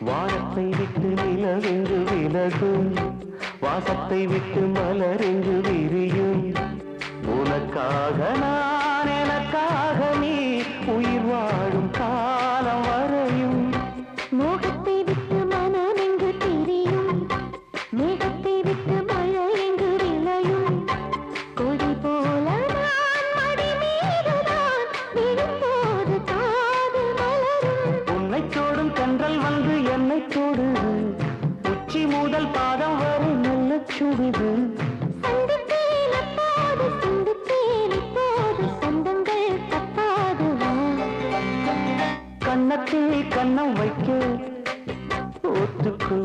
வானத்தை விட்டு நிலவெங்கு விலகும், வாசத்தை விட்டு மலரெங்கு விரியும். உனக்காக நான், எனக்காக நீ, உயிர் வாழும் காலம் வரையும். மோகத்தை விட்டு மனம் எங்கு திரியும், மேகத்தை விட்டு மழை எங்கு விளையும். கொடி போல நான் மடி மீதுதான் விழும்போது காதல் மலரும். உன்னை தோடும் கன்றல் வந்து என்னை தொடுது, உச்சி முதல் பாதம் வரை நல்ல சுடுது. சந்தித்தேன் அப்போது, சிந்தித்தேன் இப்போது, சொந்தங்கள் தப்பாது வா. கன்னத்தில் கன்னம் வைக்க ஒத்துக்கு